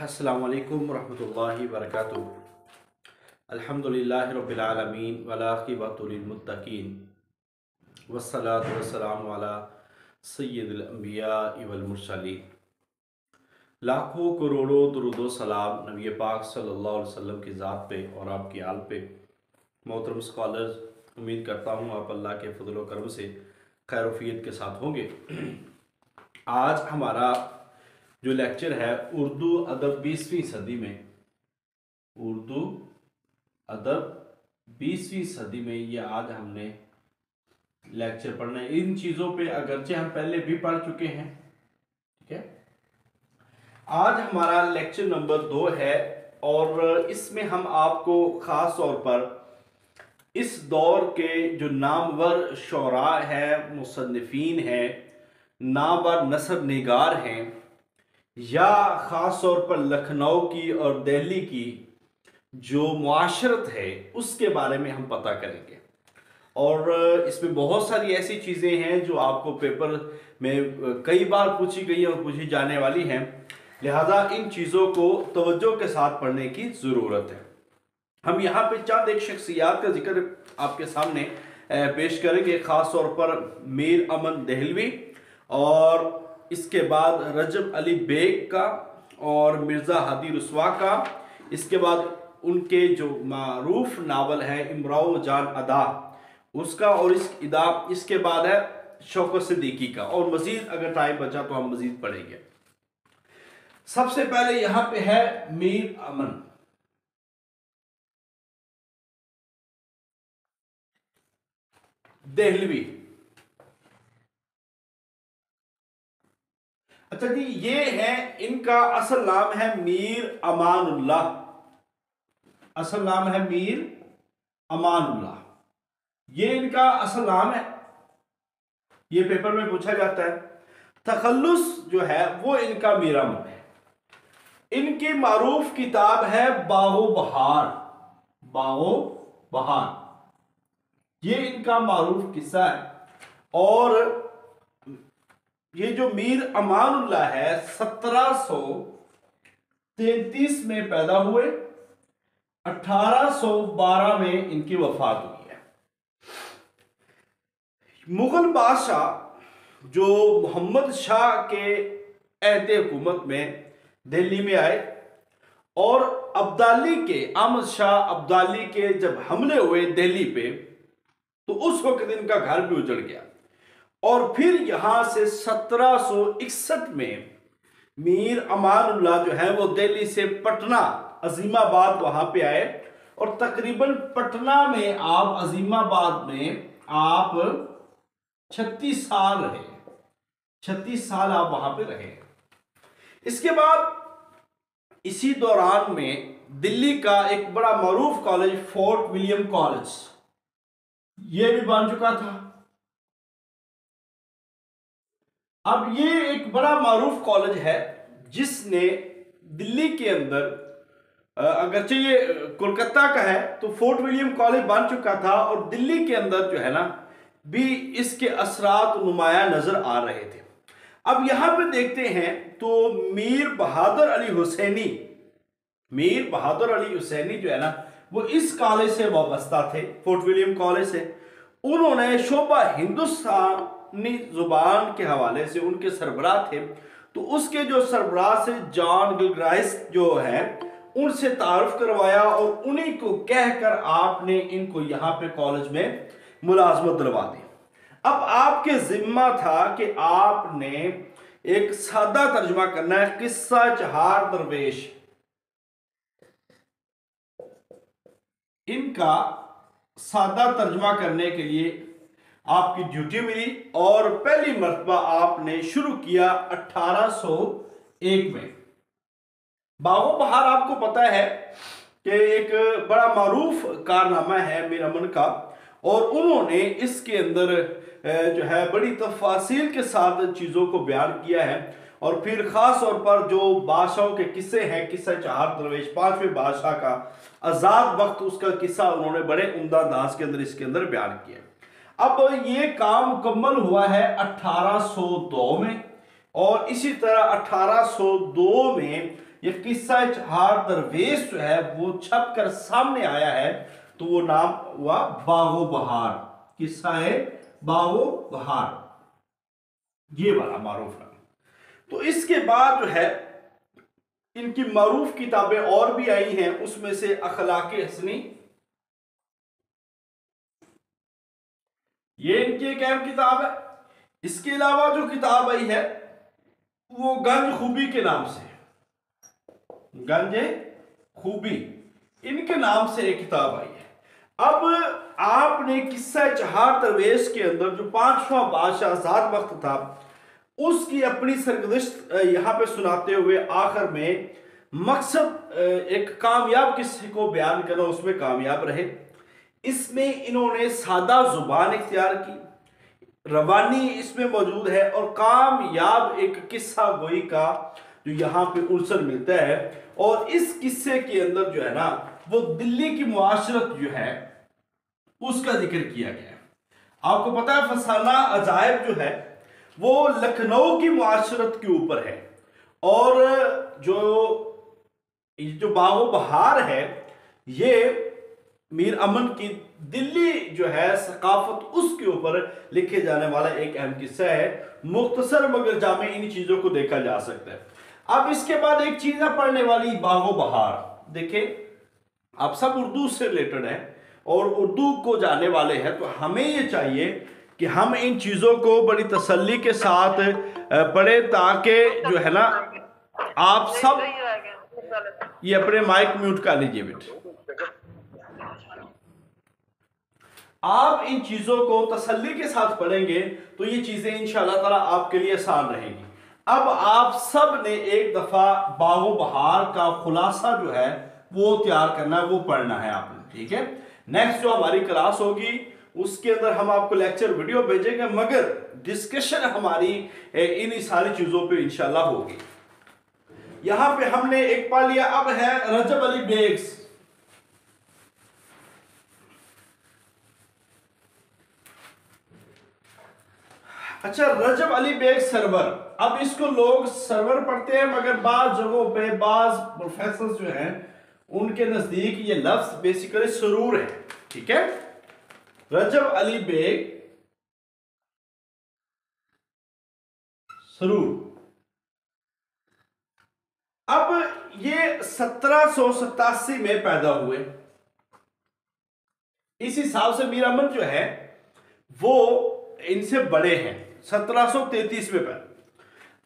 अस्सलामु अलैकुम रहमतुल्लाहि वबरकातुहू। अल्हम्दुलिल्लाहि रब्बिल आलमीन वल आक़िबतु लिल मुत्तक़ीन वस्सलातु वस्सलामु अला सय्यिदिल अंबिया वल मुरसलीन। लाखों करोड़ों दुरूद सलाम नबी पाक सल्लल्लाहु अलैहि वसल्लम की ज़ात पे और आपकी आल पे। मोहतरम स्कॉलर्स, उम्मीद करता हूँ आप अल्लाह के फजल व करम से खैरोफियत के साथ होंगे। आज हमारा जो लेक्चर है उर्दू अदब 20वीं सदी में, उर्दू अदब 20वीं सदी में, ये आज हमने लेक्चर पढ़ना है। इन चीज़ों पे अगरचे हम पहले भी पढ़ चुके हैं, ठीक है। आज हमारा लेक्चर नंबर 2 है और इसमें हम आपको ख़ास तौर पर इस दौर के जो नामवर शोरा हैं, मुसन्निफ़ीन हैं, नामवर नसर निगार हैं, या ख़ास तौर पर लखनऊ की और दिल्ली की जो मुआशरत है उसके बारे में हम पता करेंगे। और इसमें बहुत सारी ऐसी चीज़ें हैं जो आपको पेपर में कई बार पूछी गई और पूछी जाने वाली हैं, लिहाजा इन चीज़ों को तवज्जो के साथ पढ़ने की ज़रूरत है। हम यहाँ पे चंद एक शख्सियात का जिक्र आपके सामने पेश करेंगे, ख़ास तौर पर मीर अमन देहलवी और इसके बाद रजब अली बेग का और मिर्ज़ा हादी रुस्वा का, इसके बाद उनके जो मारूफ नावल है इमराओ जान अदा उसका, और इसके बाद है शौकत सिद्दीकी का, और मज़ीद अगर टाइम बचा तो हम मज़ीद पढ़ेंगे। सबसे पहले यहाँ पे है मीर अमन देहलवी। अच्छा जी, ये है इनका असल नाम है मीर अमानुल्लाह, असल नाम है मीर अमानुल्लाह, ये इनका असल नाम है। ये पेपर में पूछा जाता है। तखल्लुस जो है वो इनका मीर अमन है। इनकी मारूफ किताब है बागो बहार, बागो बहार, ये इनका मारूफ किस्सा है। और ये जो मीर अमानुल्लाह है 1733 में पैदा हुए, 1812 में इनकी वफात हुई है। मुगल बादशाह जो मोहम्मद शाह के अहद हुकूमत में दिल्ली में आए और अब्दाली के अहमद शाह अब्दाली के जब हमले हुए दिल्ली पे, तो उस वक्त इनका घर भी उजड़ गया। और फिर यहां से 1761 में मीर अमानुल्लाह जो है वो दिल्ली से पटना अजीमाबाद वहां पे आए, और तकरीबन पटना में आप अजीमाबाद में आप 36 साल रहे, 36 साल आप वहां पे रहे। इसके बाद इसी दौरान में दिल्ली का एक बड़ा मारूफ कॉलेज फोर्ट विलियम कॉलेज ये भी बन चुका था। अब ये एक बड़ा मारूफ कॉलेज है जिसने दिल्ली के अंदर, अगरचे ये कोलकाता का है तो फोर्ट विलियम कॉलेज बन चुका था, और दिल्ली के अंदर जो है ना भी इसके असरात नुमाया नजर आ रहे थे। अब यहां पे देखते हैं तो मीर बहादुर अली हुसैनी, मीर बहादुर अली हुसैनी जो है ना वो इस कॉलेज से वाबस्ता थे, फोर्ट विलियम कॉलेज से। उन्होंने शोबा हिंदुस्तानी जुबान के हवाले से उनके सरबराह थे, तो उसके जो सरबराह से जॉन गिलक्राइस्ट जो है उनसे तारुफ करवाया, और उन्हीं को कहकर आपने इनको यहाँ पे कॉलेज में मुलाजमत दिलवा दी। अब आपके जिम्मा था कि आपने एक सादा तर्जुमा करना है, किस्सा चहार दरवेश, इनका सादा तर्जुमा करने के लिए आपकी ड्यूटी मिली, और पहली मर्तबा आपने शुरू किया 1801 में। बागो बहार आपको पता है कि एक बड़ा मारूफ कारनामा है मीर अमन का, और उन्होंने इसके अंदर जो है बड़ी तफासिल के साथ चीज़ों को बयान किया है। और फिर ख़ास तौर पर जो बादशाहों के किस्से हैं, किस्सा चहार दरवेश 5वें बादशाह का आज़ाद वक्त, उसका किस्सा उन्होंने बड़े उम्दा अंदाज के अंदर इसके अंदर बयान किया। अब ये काम मुकम्मल हुआ है 1802 में, और इसी तरह 1802 में ये किस्सा चहार दरवेश जो है वो छप कर सामने आया है, तो वो नाम हुआ बागो बहार। किस्सा है बागो बहार, ये वाला मारूफ नाम। तो इसके बाद जो है इनकी मारूफ किताबें और भी आई हैं, उसमें से अखलाक हसनी, ये इनकी एक अहम किताब है। इसके अलावा जो किताब आई है वो गंज खूबी के नाम से, गंज खूबी इनके नाम से एक किताब आई है। अब आपने किस्सा चहार दरवेश के अंदर जो 5वां बादशाह आजाद वक्त था उसकी अपनी सरगुज़श्त यहाँ पे सुनाते हुए आखिर में मकसद एक कामयाब किस्से को बयान करना, उसमें कामयाब रहे। इसमें इन्होंने सादा जुबान इख्तियार की, रवानी इसमें मौजूद है और कामयाब एक किस्सा गोई का जो यहाँ पे उल्सन मिलता है। और इस किस्से के अंदर जो है ना वो दिल्ली की मुआशरत जो है उसका जिक्र किया गया है। आपको पता है फसाना अजायब जो है वो लखनऊ की मुआशरत के ऊपर है, और जो बागो बहार है ये मीर अमन की दिल्ली जो है सकाफत उसके ऊपर लिखे जाने वाला एक अहम किस्सा है। मुख्तसर मगर जामे इन चीजों को देखा जा सकता है। अब इसके बाद एक चीज है पढ़ने वाली बागो बहार। देखिए आप सब उर्दू से रिलेटेड हैं और उर्दू को जानने वाले हैं, तो हमें ये चाहिए कि हम इन चीज़ों को बड़ी तसल्ली के साथ पढ़े, ताकि जो है ना आप सब ये अपने माइक म्यूट कर लीजिए बेटे। आप इन चीज़ों को तसल्ली के साथ पढ़ेंगे तो ये चीज़ें इंशाअल्लाह ताला आपके लिए आसान रहेंगी। अब आप सब ने एक दफ़ा बागो बहार का खुलासा जो है वो तैयार करना है, वो पढ़ना है आपने, ठीक है। नेक्स्ट जो हमारी क्लास होगी उसके अंदर हम आपको लेक्चर वीडियो भेजेंगे, मगर डिस्कशन हमारी इन सारी चीजों पे इंशाल्लाह होगी। यहां पे हमने एक पढ़ लिया, अब है रजब अली बेग। अच्छा, रजब अली बेग सरवर, अब इसको लोग सरवर पढ़ते हैं, मगर बाज जगहों पे बाज प्रोफेसर जो हैं उनके नजदीक ये लफ्ज बेसिकली सरूर है, ठीक है। रजब अली बेग सरूर। अब ये 1787 में पैदा हुए। इस हिसाब से मीर अमन जो है वो इनसे बड़े हैं, 1733 में पैदा।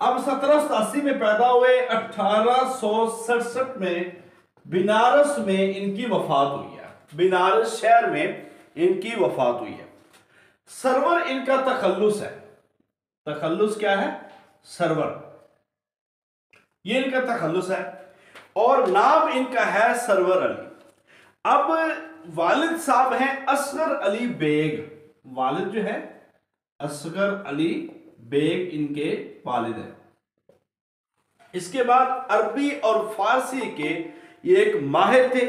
अब 1787 में पैदा हुए, 1867 में बनारस में इनकी वफात हुई है। बनारस शहर में इनकी वफात हुई है। सरवर इनका तखल्लुस है। तखल्लुस क्या है? सरवर, ये इनका तखल्लुस है और नाम इनका है सरवर अली। अब वालिद साहब हैं असगर अली बेग। वालिद जो है असगर अली बेग इनके वालिद हैं। इसके बाद अरबी और फारसी के ये एक माहिर थे।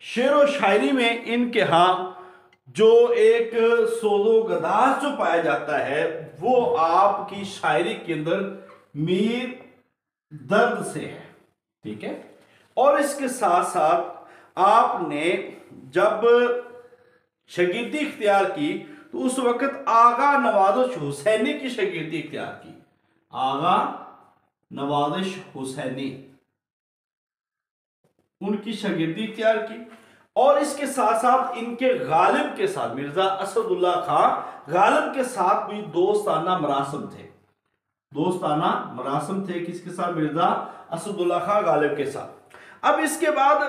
शेर व शायरी में इनके यहाँ जो एक सोज़ो गदाज जो पाया जाता है वो आपकी शायरी के अंदर मीर दर्द से है, ठीक है। और इसके साथ साथ आपने जब शगीर्दी इख्तियार की तो उस वक्त आगा नवाज़िश हुसैनी की शगीर्दी इख्तियार की। आगा नवाज़िश हुसैनी उनकी शगीर्दी इख्तियार की। और इसके साथ साथ इनके गालिब के साथ, मिर्जा असदुल्ला खां गालिब के साथ भी दोस्ताना मरासम थे। दोस्ताना मरासम थे किसके साथ? मिर्जा असदुल्ला खां गालिब के साथ। अब इसके बाद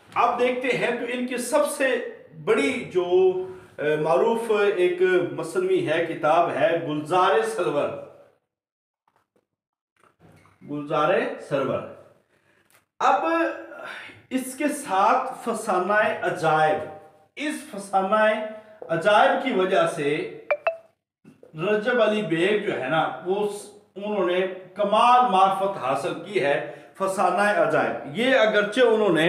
आप देखते हैं तो इनकी सबसे बड़ी जो मारूफ एक मसनवी है, किताब है गुलजार सरवर। गुलजार सरवर। अब इसके साथ फसानाए अजायब, इस फसानाए अजायब की वजह से रजब अली बेग जो है ना वो उन्होंने कमाल मार्फत हासिल की है। फसानाए अजायब ये अगरचे उन्होंने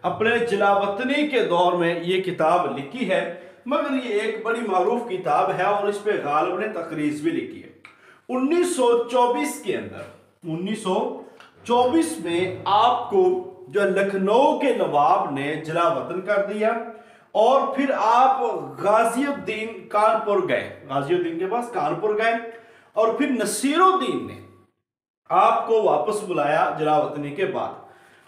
अपने जिलावतनी के दौर में ये किताब लिखी है, मगर ये एक बड़ी मारूफ किताब है और इस पे गालिब ने तकरीज भी लिखी है। 1924 के अंदर 1924 24 में आपको जो लखनऊ के नवाब ने जलावतन कर दिया और फिर आप गाजियुद्दीन कानपुर गए, गाजियुद्दीन के पास कानपुर गए और फिर नसीरुद्दीन ने आपको वापस बुलाया जलावतनी के बाद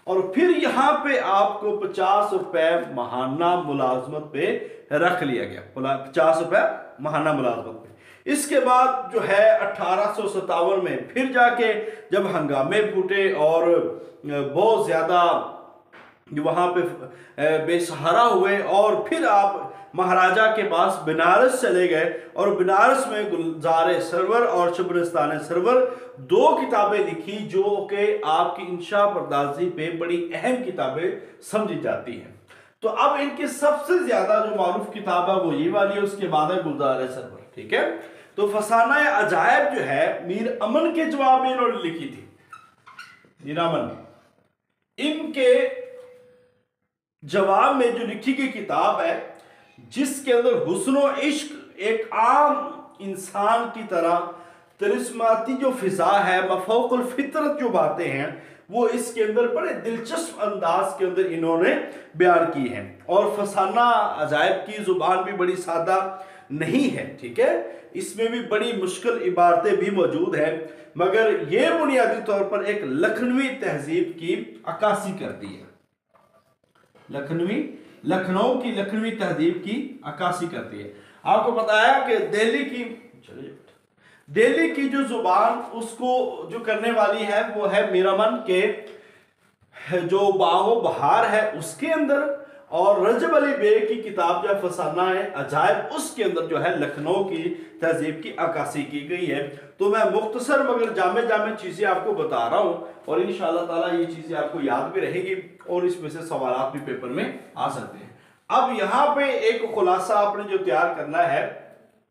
और फिर यहां पे आपको 50 रुपए महाना मुलाजमत पे रख लिया गया, 50 रुपए महाना मुलाजमत पे। इसके बाद जो है 1857 में फिर जाके जब हंगामे फूटे और बहुत ज्यादा वहां पे बेसहारा हुए और फिर आप महाराजा के पास बनारस चले गए और बनारस में गुलजार सरवर और शबरस्तान सरवर 2 किताबें लिखी जो कि आपकी इंशा परदाजी पे बड़ी अहम किताबें समझी जाती हैं। तो अब इनकी सबसे ज्यादा जो मारूफ किताब है वो ये वाली है, उसके बाद है गुलजार सरवर। ठीक है, तो फसाना अजायब जो है मीर अमन के जवाब में इन्होंने लिखी थी। मीर अमन इनके जवाब में जो लिखी गई किताब है जिसके अंदर हुस्न इश्क एक आम इंसान की तरह तिरिस्माती जो फिजा है, मफौकुल फितरत जो बातें हैं वो इसके अंदर बड़े दिलचस्प अंदाज के अंदर इन्होंने बयान की हैं। और फसाना अजायब की जुबान भी बड़ी सादा नहीं है। ठीक है, इसमें भी बड़ी मुश्किल इबारतें भी मौजूद हैं, मगर ये बुनियादी तौर पर एक लखनवी तहजीब की अक्कासी करती है। लखनऊ की लखनवी तहजीब की अक्कासी करती है। आपको बताया कि दिल्ली की जो जुबान उसको जो करने वाली है वो है मीर अमन के जो बाहो बहार है उसके अंदर, और रजब अली बेग की किताब जो फसाना है अजायब उसके अंदर जो है लखनऊ की तहजीब की अक्कासी की गई है। तो मैं मुख्तसर मगर जामे चीजें आपको बता रहा हूं और इंशाअल्लाह ताला ये चीजें आपको याद भी रहेगी और इसमें से सवाल भी पेपर में आ सकते हैं। अब यहाँ पे एक खुलासा आपने जो तैयार करना है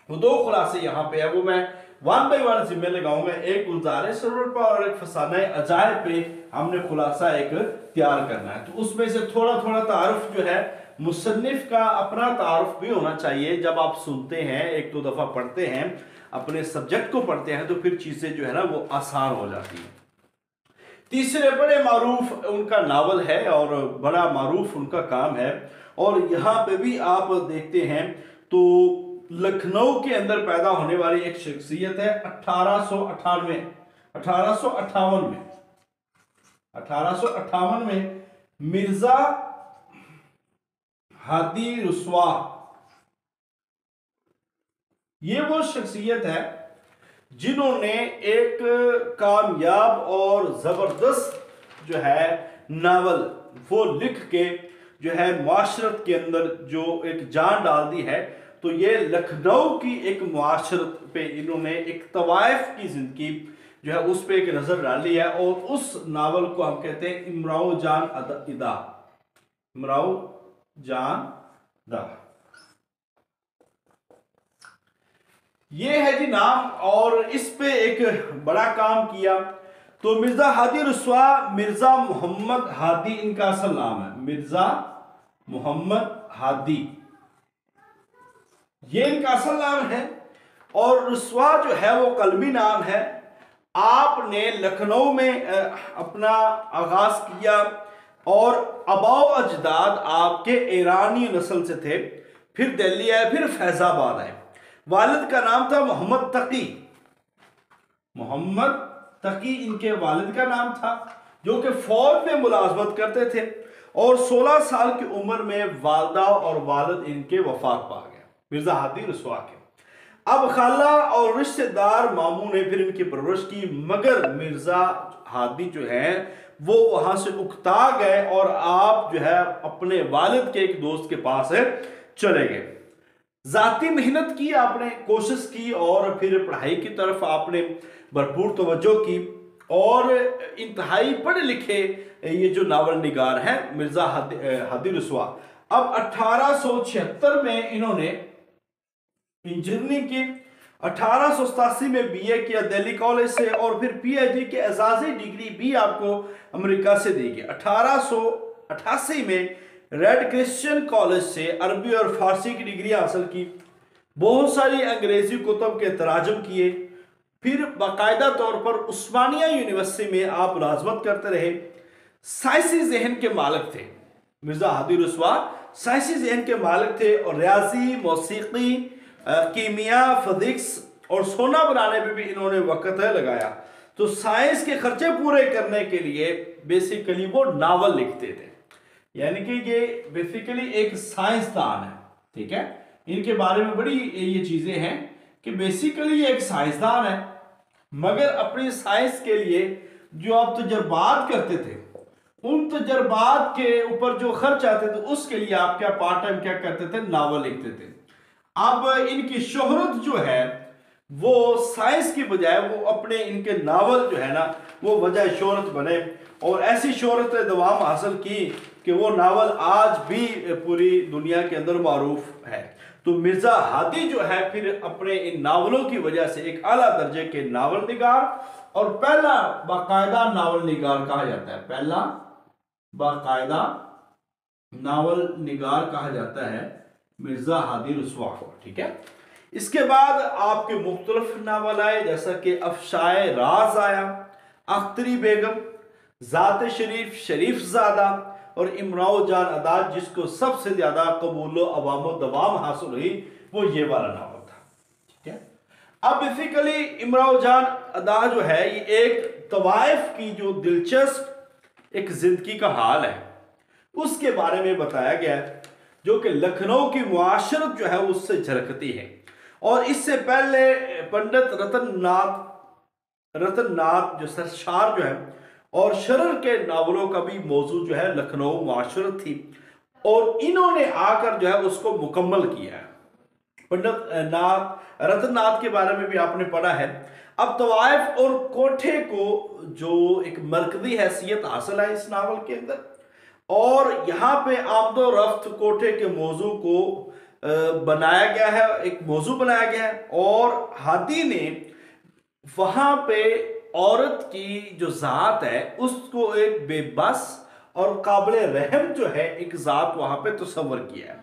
वो 2 खुलासे यहाँ पे है, वो मैं 1 बाय 1 जिम्मे लगाऊंगा। एक गुलजार सरवर पर और एक फसाना अजायब पे हमने खुलासा एक तैयार करना है। तो उसमें से थोड़ा थोड़ा तारुफ जो है मुसन्निफ का अपना तारुफ भी होना चाहिए। जब आप सुनते हैं, 1-2 दफा पढ़ते हैं, अपने सब्जेक्ट को पढ़ते हैं तो फिर चीजें जो है ना वो आसान हो जाती है। तीसरे बड़े मारूफ उनका नावल है और बड़ा मारूफ उनका काम है और यहाँ पे भी आप देखते हैं तो लखनऊ के अंदर पैदा होने वाली एक शख्सियत है 1858 में मिर्जा हादी रुस्वा। ये वो शख्सियत है जिन्होंने एक कामयाब और जबरदस्त जो है नावल वो लिख के जो है माशरत के अंदर जो एक जान डाल दी है। तो ये लखनऊ की एक माशरत पे इन्होंने एक तवाइफ की जिंदगी जो है उस पे एक नजर डाली है और उस नावल को हम कहते हैं इमराओ जान दा। ये है जी नाम और इस पे एक बड़ा काम किया। तो मिर्जा हादी रुस्वा, मिर्जा मोहम्मद हादी इनका असल नाम है, मिर्जा मोहम्मद हादी ये इनका असल नाम है और रुस्वा जो है वो कलमी नाम है। आपने लखनऊ में अपना आगाज किया और अबाओ अजदाद आपके ईरानी नस्ल से थे, फिर दिल्ली आए, फिर फैजाबाद आए। वालिद का नाम था मोहम्मद तकी इनके वालिद का नाम था जो कि फौज में मुलाजमत करते थे और 16 साल की उम्र में वालदा और वालिद इनके वफात पा गए मिर्जा हादी रुस्वा के। अब खाला और रिश्तेदार मामू ने फिर इनकी परवरिश की, मगर मिर्जा हादी जो है वो वहां से उकता गए और आप जो है अपने वालिद के एक दोस्त के पास चले गए। जाती मेहनत की आपने, कोशिश की और फिर पढ़ाई की तरफ आपने भरपूर तवज्जो की और इंतहाई पढ़े लिखे ये जो नावल निगार हैं मिर्जा हादी रुस्वा। अब 1876 में इन्होंने इंजीनियरिंग की, 1887 में बीए किया दिल्ली कॉलेज से और फिर पीएचडी की एजाजी डिग्री भी आपको अमेरिका से दी गई। 1888 में रेड क्रिश्चियन कॉलेज से अरबी और फारसी की डिग्री हासिल की, बहुत सारी अंग्रेजी कुतुब के तराजम किए, फिर बाकायदा तौर पर उस्मानिया यूनिवर्सिटी में आप मुलाजमत करते रहे। साइंसी जहन के मालिक थे मिर्ज़ा हादी रसवा, साइंसी जहन के मालिक थे और रियाजी, मौसीकी, कीमिया, फिजिक्स और सोना बनाने में भी इन्होंने वक्त लगाया। तो साइंस के खर्चे पूरे करने के लिए बेसिकली वो नावल लिखते थे, यानी कि ये बेसिकली एक साइंसदान है, ठीक है। इनके बारे में बड़ी ये चीजें हैं कि बेसिकली ये एक साइंसदान है, मगर अपनी साइंस के लिए जो आप तजर्बात करते थे, उन तजर्बात के ऊपर जो खर्च आते थे उसके लिए आप क्या पार्ट टाइम क्या करते थे, नावल लिखते थे। अब इनकी शोहरत जो है वो साइंस की बजाय वो अपने इनके नावल जो है ना वो वजह शोहरत बने, और ऐसी शोहरत दवाम हासिल की कि वो नावल आज भी पूरी दुनिया के अंदर मारूफ है। तो मिर्ज़ा हादी जो है फिर अपने इन नावलों की वजह से एक आला दर्जे के नावल निगार और पहला बाकायदा नावल निगार कहा जाता है, पहला बाकायदा नावल निगार कहा जाता है मिर्ज़ा हादी रसवा को, ठीक है। इसके बाद आपके मुख्तलिफ नावल आए, जैसा कि अफशाए राज आया, अख्तरी बेगम, जात शरीफ, शरीफ ज़ादा और इमराओ जान अदा, जिसको सबसे ज्यादा कबूल अवाम दवाम हासिल हुई वो ये वाला नावल था, ठीक है। अब बेसिकली इमराओ जान अदा जो है ये एक तवाइफ की जो दिलचस्प एक जिंदगी का हाल है उसके बारे में बताया गया है, जो कि लखनऊ की मुआशरत जो है उससे झलकती है। और इससे पहले पंडित रतननाथ जो सरशार जो है और शरर के नावलों का भी मौजू जो है लखनऊ मुआशरत थी, और इन्होंने आकर जो है उसको मुकम्मल किया है। पंडित रतननाथ के बारे में भी आपने पढ़ा है। अब तवाइफ और कोठे को जो एक मरकजी हैसियत हासिल है इस नावल के अंदर, और यहाँ पे आमदो रफ्त कोठे के मौजू को बनाया गया है, एक मौजू बनाया गया है, और हादी ने वहां पे औरत की जो जात है उसको एक बेबस और काबिल रहम जो है एक जात वहां पे तस्वर किया है,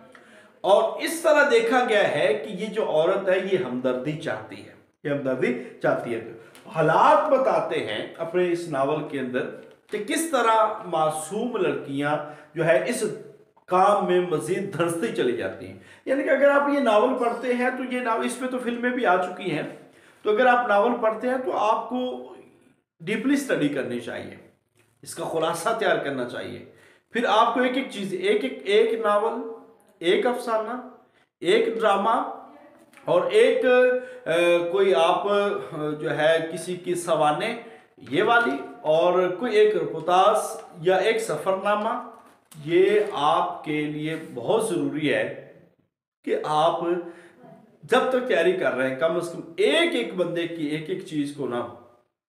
और इस तरह देखा गया है कि ये जो औरत है ये हमदर्दी चाहती है, ये हमदर्दी चाहती है। हालात बताते हैं अपने इस नावल के अंदर कि किस तरह मासूम लड़कियां जो है इस काम में मजीद धंसती चली जाती हैं। यानी कि अगर आप ये नावल पढ़ते हैं तो ये नावल, इस पे तो फिल्में भी आ चुकी हैं, तो अगर आप नावल पढ़ते हैं तो आपको डीपली स्टडी करनी चाहिए, इसका खुलासा तैयार करना चाहिए। फिर आपको एक एक चीज, एक नावल, एक अफसाना, एक ड्रामा और एक कोई आप जो है किसी की सवाने ये वाली, और कोई एक रिपोर्टाज या एक सफरनामा, ये आपके लिए बहुत ज़रूरी है कि आप जब तक तैयारी कर रहे हैं कम से कम एक एक बंदे की एक एक चीज़ को ना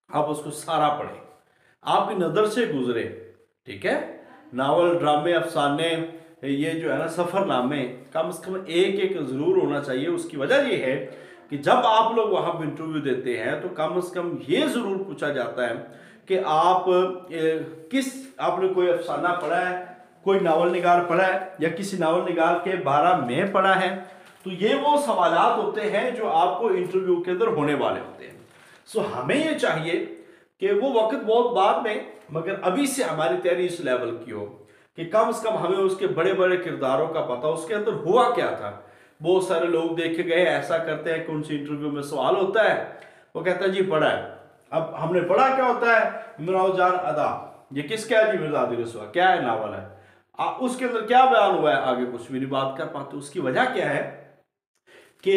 आप उसको सारा पढ़ें, आपकी नज़र से गुजरे, ठीक है। नावल, ड्रामे, अफसाने, ये जो है ना सफ़रनामे कम से कम एक एक ज़रूर होना चाहिए। उसकी वजह ये है कि जब आप लोग वहाँ पर इंटरव्यू देते हैं तो कम से कम ये ज़रूर पूछा जाता है कि आप आपने कोई अफसाना पढ़ा है, कोई नावल निगार पढ़ा है या किसी नावल निगार के बारे में पढ़ा है। तो ये वो सवालात होते हैं जो आपको इंटरव्यू के अंदर होने वाले होते हैं। सो हमें ये चाहिए कि वो वक्त बहुत बाद में, मगर अभी से हमारी तैयारी इस लेवल की हो कि कम से कम हमें उसके बड़े बड़े किरदारों का पता, उसके अंदर हुआ क्या था। बहुत सारे लोग देखे गए ऐसा करते हैं कि उनसे इंटरव्यू में सवाल होता है, वो कहता है जी पढ़ा है। अब हमने पढ़ा क्या होता है, इमराओ जान अदा, ये किसका है जी, मिर्ज़ा हादी रसवा, क्या है नावल है, उसके अंदर क्या बयान हुआ है, आगे कुछ भी नहीं बात कर पाते। उसकी वजह क्या है कि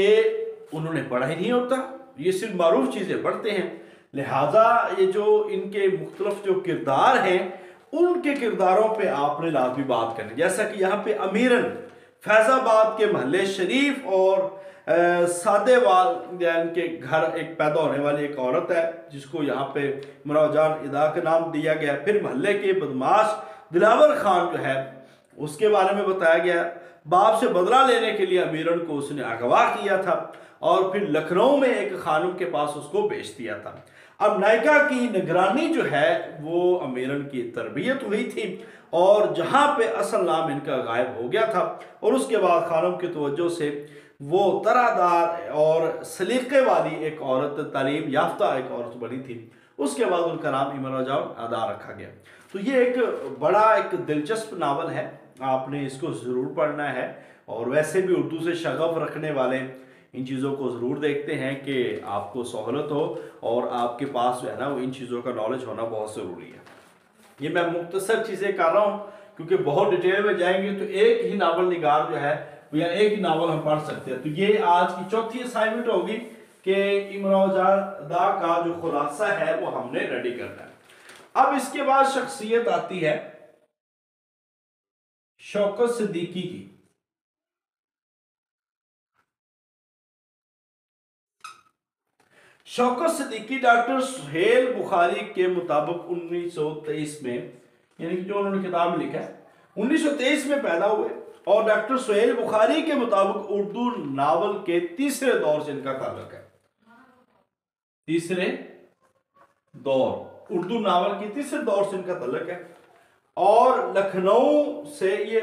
उन्होंने पढ़ा ही नहीं होता, ये सिर्फ मारूफ चीज़ें पढ़ते हैं। लिहाजा ये जो इनके मुख्तलिफ जो किरदार हैं उनके किरदारों पे आपने लाजमी बात करनी। जैसा कि यहाँ पे अमीरन फैज़ाबाद के महल्ले शरीफ और सादेवाल के घर एक पैदा होने वाली एक औरत है जिसको यहाँ पे इमराओ जान इदा का नाम दिया गया। फिर महल्ले के बदमाश दिलावर खान जो है उसके बारे में बताया गया। बाप से बदला लेने के लिए अमीरन को उसने अगवा किया था और फिर लखनऊ में एक खानम के पास उसको बेच दिया था। अब नायिका की निगरानी जो है वो अमीरन की तरबियत हुई थी और जहाँ पे असल नाम इनका गायब हो गया था, और उसके बाद खानम की तवज्जो से वो तरादार और सलीके वाली एक औरत, तालीम याफ्ता एक औरत बनी थी। उसके बाद उनका नाम इमरान जान अदा रखा गया। तो ये एक बड़ा एक दिलचस्प नावल है, आपने इसको ज़रूर पढ़ना है। और वैसे भी उर्दू से शगफ रखने वाले इन चीज़ों को ज़रूर देखते हैं कि आपको सहूलत हो और आपके पास जो है ना वो इन चीज़ों का नॉलेज होना बहुत ज़रूरी है। ये मैं मुख्तसर चीज़ें कर रहा हूँ क्योंकि बहुत डिटेल में जाएंगे तो एक ही नावल निगार जो है या एक ही नावल हम पढ़ सकते हैं। तो ये आज की चौथी असाइनमेंट होगी कि इमरान जान अदा का जो खुलासा है वो हमने रेडी करना है। अब इसके बाद शख्सियत आती है शौकत सिद्दीकी की। शौकत सिद्दीकी डॉक्टर सुहेल बुखारी के मुताबिक 1923 में, यानी कि जो उन्होंने किताब में लिखा है 1923 में पैदा हुए और डॉक्टर सुहेल बुखारी के मुताबिक उर्दू नावल के तीसरे दौर से इनका ताल्लुक है। तीसरे दौर, उर्दू नावल के तीसरे दौर से इनका ताल्लुक है। और लखनऊ से ये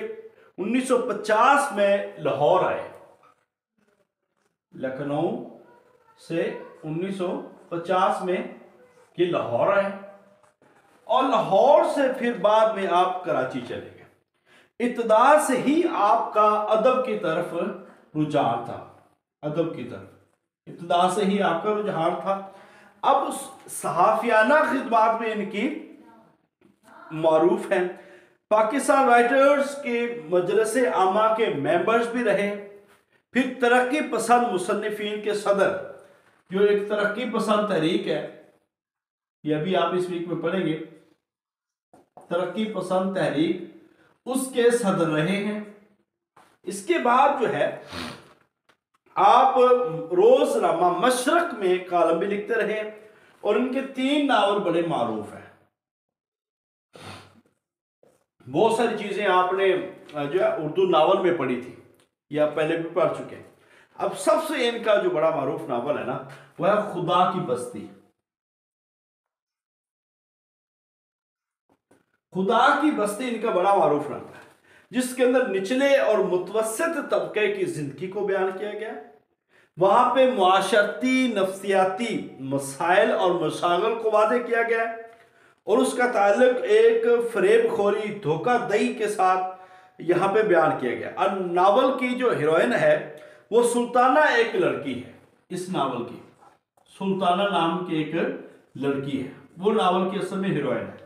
1950 में लाहौर आए। लखनऊ से 1950 में ये लाहौर आए और लाहौर से फिर बाद में आप कराची चले गए। इब्तिदा से ही आपका अदब की तरफ रुझान था, अदब की तरफ इब्तिदा से ही आपका रुझान था। अब सहाफियाना खिदमात में इनकी मारूफ हैं। पाकिस्तान राइटर्स के मजलिस आमा के मेंबर्स भी रहे। फिर तरक्की पसंद मुसन्निफीन के सदर, जो एक तरक्की पसंद तहरीक है, ये अभी आप इस वीक में पढ़ेंगे, तरक्की पसंद तहरीक, उसके सदर रहे हैं। इसके बाद जो है आप रोजनामा मशरक में कॉलम भी लिखते रहे और इनके 3 नावल बड़े मारूफ हैं। बहुत सारी चीजें आपने जो है उर्दू नावल में पढ़ी थी या पहले भी पढ़ चुके हैं। अब सबसे इनका जो बड़ा मारूफ नावल है ना वह है खुदा की बस्ती। खुदा की बस्ती इनका बड़ा मारूफ नावल है, जिसके अंदर निचले और मुतवस्सित तबके की जिंदगी को बयान किया गया। वहां पे मुआशरती नफ्सियाती मसाइल और मशागल को वादे किया गया और उसका ताल्लुक एक फरेबखोरी धोखाधड़ी के साथ यहाँ पे बयान किया गया। और नावल की जो हीरोइन है वो सुल्ताना एक लड़की है। इस नावल की सुल्ताना नाम की एक लड़की है, वो नावल की असल में हीरोइन है।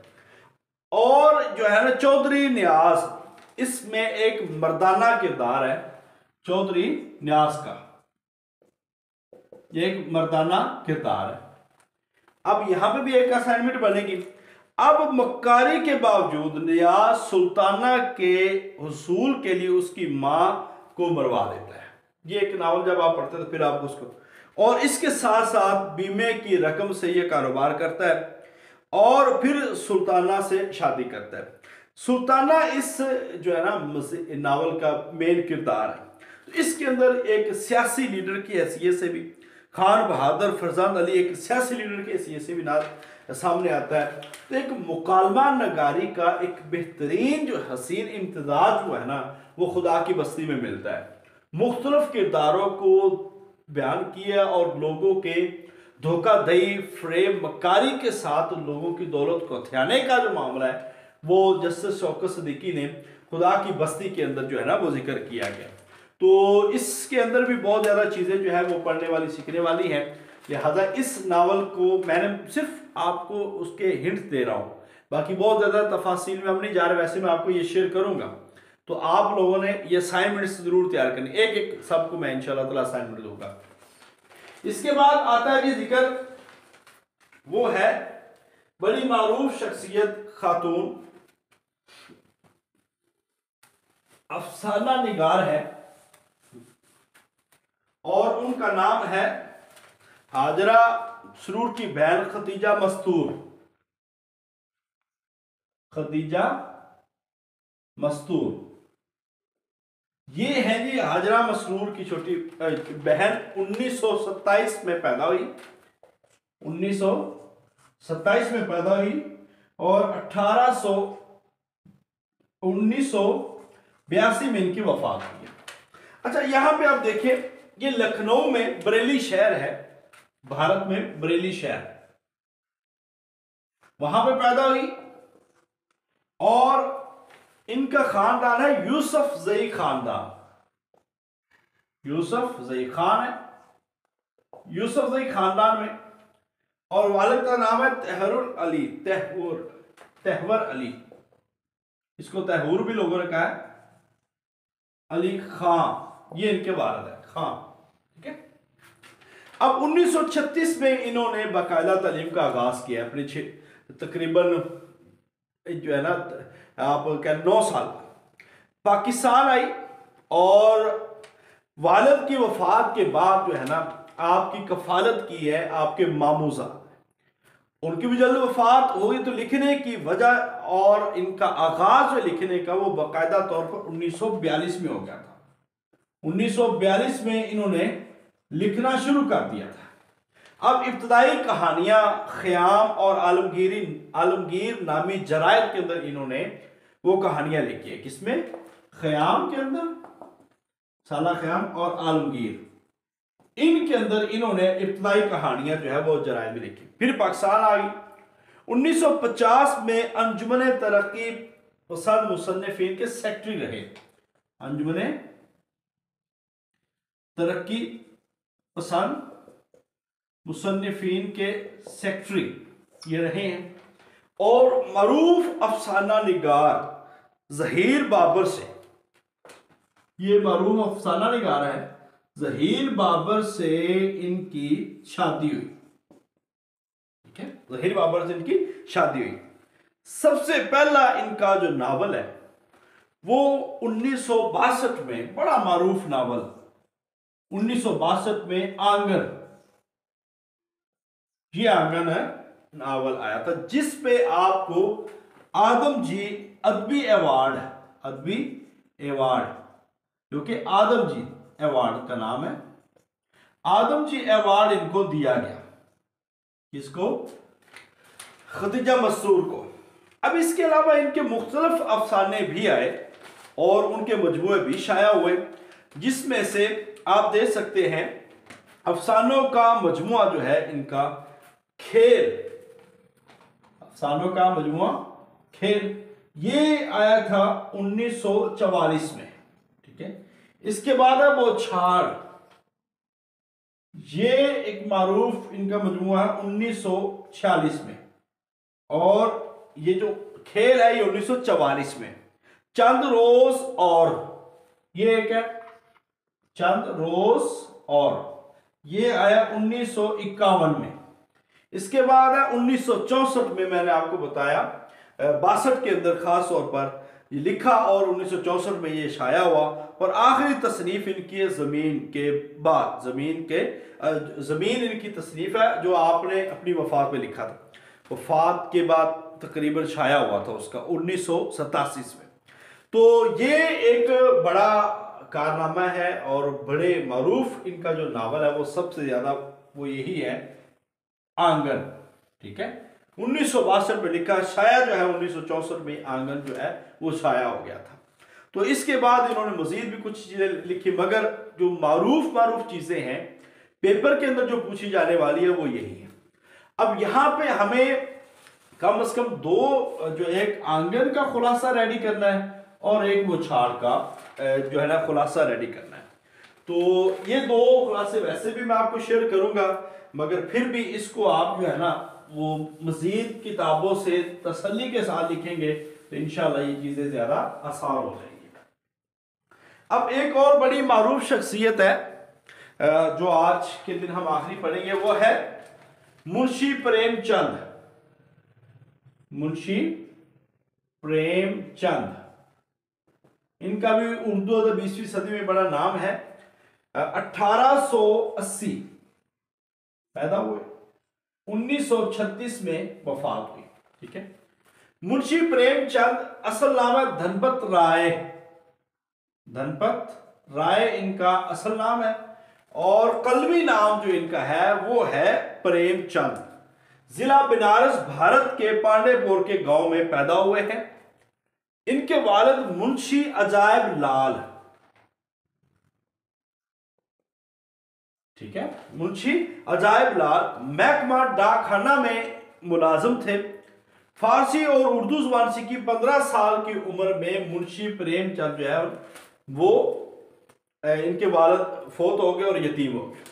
और जो है ना चौधरी न्याज, इसमें एक मर्दाना किरदार है चौधरी न्याज का, ये एक मर्दाना किरदार है। अब यहां पे भी एक असाइनमेंट बनेगी। अब मक्कारी के बावजूद नियाज सुल्ताना के हुसूल के लिए उसकी मां को मरवा देता है। ये एक नावल जब आप पढ़ते तो फिर आप उसको, और इसके साथ साथ बीमे की रकम से ये कारोबार करता है और फिर सुल्ताना से शादी करता है। सुल्ताना इस जो है ना नावल का मेन किरदार है। तो इसके अंदर एक सियासी लीडर की हैसियत से भी खान बहादुर फरजान अली एक सियासी लीडर की हैसियत से भी सामने आता है। तो एक मुकालमा नगारी का एक बेहतरीन जो हसीन इम्तजाज जो है ना वो खुदा की बस्ती में मिलता है। मुख्तलिफ किरदारों को बयान किया और लोगों के धोखाधड़ी फ्रेब मक्कारी के साथ लोगों की दौलत को हथियाने का जो मामला है वो जस्टिस शौकत सिद्दीकी ने खुदा की बस्ती के अंदर जो है ना वो जिक्र किया गया। तो इसके अंदर भी बहुत ज़्यादा चीज़ें जो है वो पढ़ने वाली सीखने वाली हैं। लिहाजा इस नावल को मैंने सिर्फ आपको उसके हिंट दे रहा हूँ, बाकी बहुत ज़्यादा तफासिल में हम नहीं जा रहे। वैसे मैं आपको ये शेयर करूँगा तो आप लोगों ने ये असाइनमेंट्स ज़रूर तैयार करनी, एक एक सबको मैं इंशाल्लाह ताला असाइनमेंट दूंगा। इसके बाद आता है जी जिक्र, वो है बड़ी मारूफ शख्सियत खातून अफसाना निगार है और उनका नाम है हाजरा सरूर की बहन खदीजा मस्तूर। खदीजा मस्तूर ये है जी हाजरा मसरूर की छोटी बहन। 1927 में पैदा हुई, 1927 में पैदा हुई और 1982 में इनकी वफात हुई। अच्छा यहां पे आप देखिए ये लखनऊ में बरेली शहर है, भारत में बरेली शहर, वहां पे पैदा हुई। और इनका खानदान है यूसुफ जई खानदान, यूसुफ जई खान है, यूसुफ जई खानदान में। और वालिद का नाम है तहरुल अली, तहवर अली, इसको तहूर भी लोगों ने कहा है, अली खान, ये इनके वालिद है खान, ठीक है। अब 1936 में इन्होंने बाकायदा तालीम का आगाज किया, अपने तकरीबन जो है ना आप क्या 9 साल पाकिस्तान आई। और वालिद की वफात के बाद जो है ना आपकी कफालत की है आपके मामूजा, उनकी भी जल्द वफात हुई, तो लिखने की वजह और इनका आगाज जो लिखने का वो बाकायदा तौर पर 1942 में हो गया था। 1942 में इन्होंने लिखना शुरू कर दिया था। अब इब्तदाई कहानियां ख़याम और आलमगीर नामी जरायद के अंदर इन्होंने वो कहानियां लिखी है, किसमें, ख़याम के अंदर, साला ख़याम और आलमगीर, इनके अंदर इन्होंने इब्तदाई कहानियां जो है वो जरायद में लिखी। फिर पाकिस्तान आ गई। 1950 में अंजुमन तरक्की पसंद मुसन्निफीन के सेक्रेटरी रहे, अंजुमन तरक्की पसंद मुसन्निफीन के सेक्रेटरी ये रहे हैं। और मरूफ अफसाना निगार जहीर बाबर से, ये मरूफ अफसाना निगार है, जहीर बाबर से इनकी शादी हुई, ठीक है, जहीर बाबर से इनकी शादी हुई। सबसे पहला इनका जो नावल है वो 1962 में, बड़ा मारूफ नावल, 1962 में आंगन, ये आंगन है नावल आया था, जिस पे आपको आदमजी अदबी अवार्ड, अदबी अवार्ड, जो कि आदमजी अवार्ड का नाम है, आदमजी अवार्ड इनको दिया गया, किसको, खदीजा मसरूर को। अब इसके अलावा इनके मुख्तलिफ अफसाने भी आए और उनके मजमूए भी शाया हुए, जिसमें से आप देख सकते हैं अफसानों का मजमुआ जो है इनका खेल, अफसानों का मजमुआ खेल, ये आया था 1944 में, ठीक है। इसके बाद है बौछार, ये एक मारूफ इनका मजमुआ है 1946 में, और ये जो खेल है ये 1944 में। चंद रोज और, ये एक है चंद रोज और, ये आया 1951 में। इसके बाद है 1964 में, मैंने आपको बताया 62 के अंदर खास तौर पर ये लिखा और 1964 में ये शाया हुआ। और आखिरी तसनीफ इनकी है ज़मीन के बाद, ज़मीन इनकी तसनीफ है जो आपने अपनी वफात में लिखा था, वफात के बाद तकरीबन शाया हुआ था उसका 1987 में। तो ये एक बड़ा कारनामा है और बड़े मारूफ इनका जो नावल है वो सबसे ज़्यादा वो यही है, आंगन, ठीक है। 1962 में लिखा, शाया जो है 1964 में आंगन जो है वो शाया हो गया था। तो इसके बाद इन्होंने मजीद भी कुछ चीजें लिखी, मगर जो मारूफ चीजें हैं पेपर के अंदर जो पूछी जाने वाली है वो यही है। अब यहाँ पे हमें कम से कम दो, जो एक आंगन का खुलासा रेडी करना है और एक बौछार का जो है ना खुलासा रेडी करना है। तो ये दो खुलासे वैसे भी मैं आपको शेयर करूंगा, मगर फिर भी इसको आप जो है ना वो मजीद किताबों से तसल्ली के साथ लिखेंगे तो इंशाल्लाह ये चीजें ज्यादा आसान हो जाएंगी। अब एक और बड़ी मारूफ शख्सियत है जो आज के दिन हम आखिरी पढ़ेंगे, वो है मुंशी प्रेमचंद, मुंशी प्रेमचंद। इनका भी उर्दू अदब 20वीं सदी में बड़ा नाम है। 1880 पैदा हुए, 1936 में वफात हुई, ठीक है। मुंशी प्रेमचंद असल नाम है धनपत राय, धनपत राय इनका असल नाम है, और कलमी नाम जो इनका है वो है प्रेमचंद। जिला बनारस भारत के पांडेपुर के गांव में पैदा हुए हैं। इनके वालिद मुंशी अजायब लाल, ठीक है। मुंशी अजायब लाल महकमा डाक खाना में मुलाजिम थे। फारसी और उर्दू जुबान सीखी। 15 साल की उम्र में मुंशी प्रेमचंद जो है वो इनके वालिद फौत हो गए और यतीम हो गए।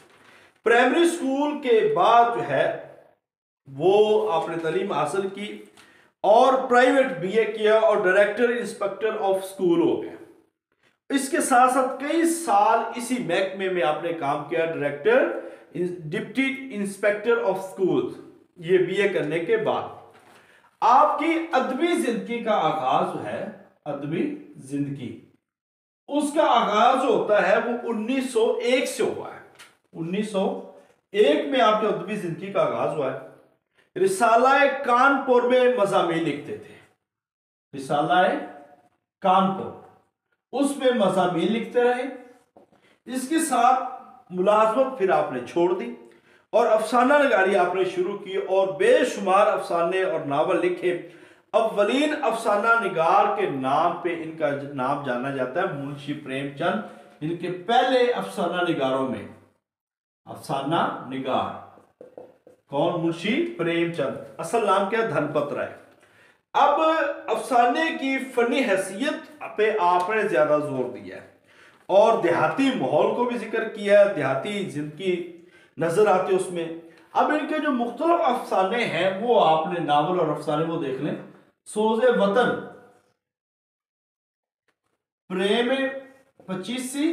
प्राइमरी स्कूल के बाद जो है वो आपने तालीम हासिल की और प्राइवेट बीए किया और डायरेक्टर इंस्पेक्टर ऑफ स्कूल हो गया। इसके साथ साथ कई साल इसी महकमे में आपने काम किया, director deputy inspector of school, ये बीए करने के बाद। आपकी अदबी जिंदगी का आगाज जो है, अदबी जिंदगी उसका आगाज होता है वो 1901 से हुआ है। 1901 में आपकी अदबी जिंदगी का आगाज हुआ है। रिसाला कानपुर में मज़ामीन लिखते थे। रिसाला कानपुर उसमें मज़ामीन लिखते रहे। इसके साथ मुलाजमत फिर आपने छोड़ दी और अफसाना नगारी आपने शुरू की और बेशुमार अफसाने और नावल लिखे। अव्वलीन अफसाना निगार के नाम पे इनका नाम जाना जाता है मुंशी प्रेमचंद। इनके पहले अफसाना निगारों में अफसाना निगार कौन? मुंशी प्रेमचंद। असल नाम क्या? धनपत राय। अब अफसाने की फनी हैसियत पे आपने ज्यादा जोर दिया है और देहाती माहौल को भी जिक्र किया है, देहाती जिंदगी नजर आती है उसमें। अब इनके जो मुख्तलिफ अफसाने हैं वो आपने नावल और अफसाने वो देख लें। सोज़े वतन, प्रेम पचीसी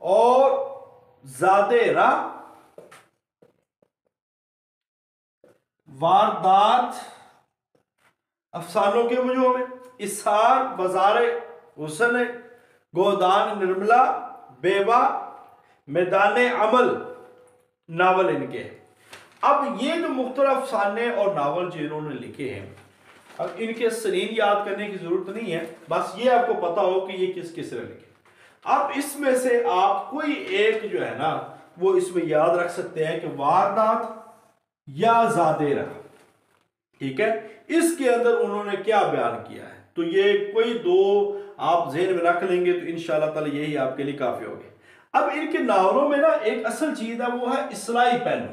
और ज़ादे राह, वारदात अफसानों के मुझों में, इसार, बाजारे हुसन, गोदान निर्मला, बेवा, मैदान अमल नावल इनके। अब ये जो मुख्तलिफ अफसाने और नावल जो इन्होंने लिखे हैं, अब इनके सरीन याद करने की जरूरत नहीं है, बस ये आपको पता हो कि ये किस किस ने लिखे। अब इसमें से आप कोई एक जो है ना वो इसमें याद रख सकते हैं कि वारदात या ज़ादेरा, ठीक है, इसके अंदर उन्होंने क्या बयान किया है। तो ये कोई दो आप ज़हन में रख लेंगे तो इंशाल्लाह ताला यही आपके लिए काफ़ी होगी। अब इनके नावलों में ना एक असल चीज़ है, वो है इस्लाही पहलू,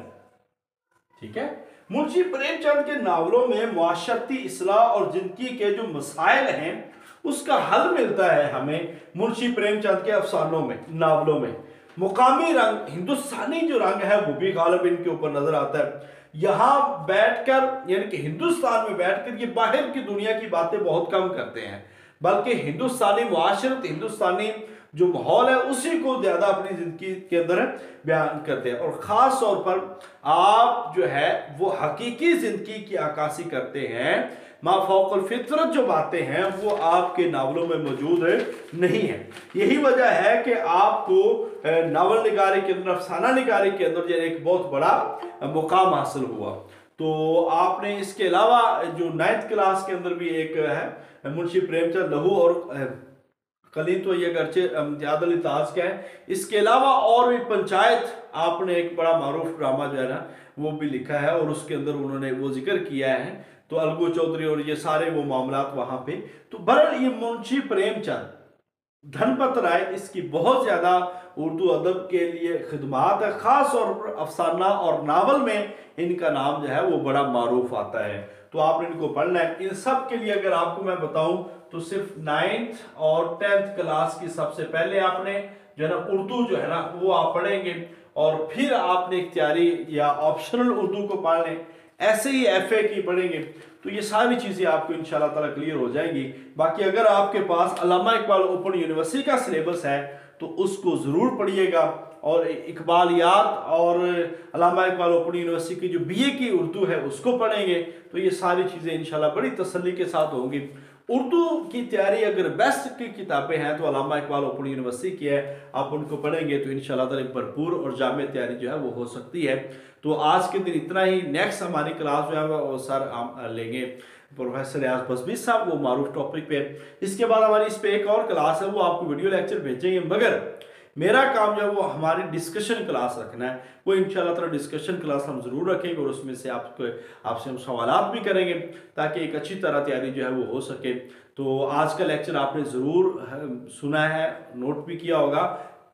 ठीक है। मुंशी प्रेमचंद के नावलों में मुआशरती इस्लाह और जिंदगी के जो मसाइल हैं उसका हल मिलता है हमें मुंशी प्रेमचंद के अफसानों में, नावलों में। मुकामी रंग, हिंदुस्तानी जो रंग है वो भी गालिब इनके ऊपर नजर आता है। यहाँ बैठकर यानी कि हिंदुस्तान में बैठकर ये बाहर की दुनिया की बातें बहुत कम करते हैं, बल्कि हिंदुस्तानी मुआशरत, हिंदुस्तानी जो माहौल है उसी को ज्यादा अपनी जिंदगी के अंदर बयान करते हैं। और ख़ास तौर पर आप जो है वो हकीकी ज़िंदगी की अक्कासी करते हैं। माफ़ौक़ुल फितरत जो बातें हैं वो आपके नावलों में मौजूद नहीं है। यही वजह है कि आपको नावल निगारी के अंदर, अफसाना निगारी के अंदर जो एक बहुत बड़ा मुकाम हासिल हुआ। तो आपने इसके अलावा जो 9th क्लास के अंदर भी एक है मुंशी प्रेमचंद लहू और कली, तो ये अगरचे ज्यादा ताज का है। इसके अलावा और भी पंचायत आपने एक बड़ा मारूफ ड्रामा जो है ना वो भी लिखा है और उसके अंदर उन्होंने वो जिक्र किया है। तो अलगू चौधरी और ये सारे वो मामलात वहां पे। तो बहरहाल ये मुंशी प्रेमचंद, धनपत राय, इसकी बहुत ज्यादा उर्दू अदब के लिए खिदमात है। खास तौर पर अफसाना और नावल में इनका नाम जो है वो बड़ा मारूफ आता है। तो आपने इनको पढ़ना है। इन सब के लिए अगर आपको मैं बताऊं तो सिर्फ 9th और 10th क्लास की सबसे पहले आपने जो है ना उर्दू जो है ना वो आप पढ़ेंगे और फिर आपने इख्तियारी या ऑप्शनल उर्दू को पढ़ लें। ऐसे ही FA की पढ़ेंगे तो ये सारी चीज़ें आपको इंशाल्लाह ताला क्लियर हो जाएंगी। बाकी अगर आपके पास अल्लामा इकबाल ओपन यूनिवर्सिटी का सिलेबस है तो उसको ज़रूर पढ़िएगा और इकबालियात और अल्लामा इकबाल ओपन यूनिवर्सिटी की जो BA की उर्दू है उसको पढ़ेंगे तो ये सारी चीज़ें इंशाल्लाह बड़ी तसल्ली के साथ होंगी। उर्दू की तैयारी अगर बेस्ट की किताबें हैं तो अल्लामा इकबाल ओपन यूनिवर्सिटी की है, आप उनको पढ़ेंगे तो इंशाल्लाह ताला एक भरपूर और जामे तैयारी जो है वो हो सकती है। तो आज के दिन इतना ही। नेक्स्ट हमारी क्लास जो है वो सर हम लेंगे प्रोफेसर रियाज बसमी साहब, वो मारूफ टॉपिक पे। इसके बाद हमारी इस पे एक और क्लास है, वो आपको वीडियो लेक्चर भेजेंगे, मगर मेरा काम जो है वो हमारी डिस्कशन क्लास रखना है। वो इंशाल्लाह ताला डिस्कशन क्लास हम ज़रूर रखेंगे और उसमें से आपसे हम सवालात भी करेंगे ताकि एक अच्छी तरह तैयारी जो है वो हो सके। तो आज का लेक्चर आपने ज़रूर सुना है, नोट भी किया होगा।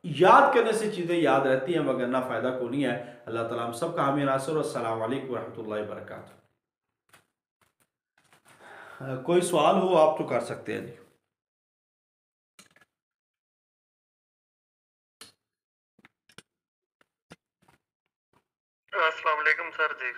याद करने से चीज़ें याद रहती हैं, वगरना फ़ायदा को नहीं है। अल्लाह ताला हम सब का हामी नासिर। अस्सलाम वालेकुम रहमतुल्लाहि व बरकातहू। कोई सवाल हो आप तो कर सकते हैं जी। अस्सलाम वालेकुम सर जी।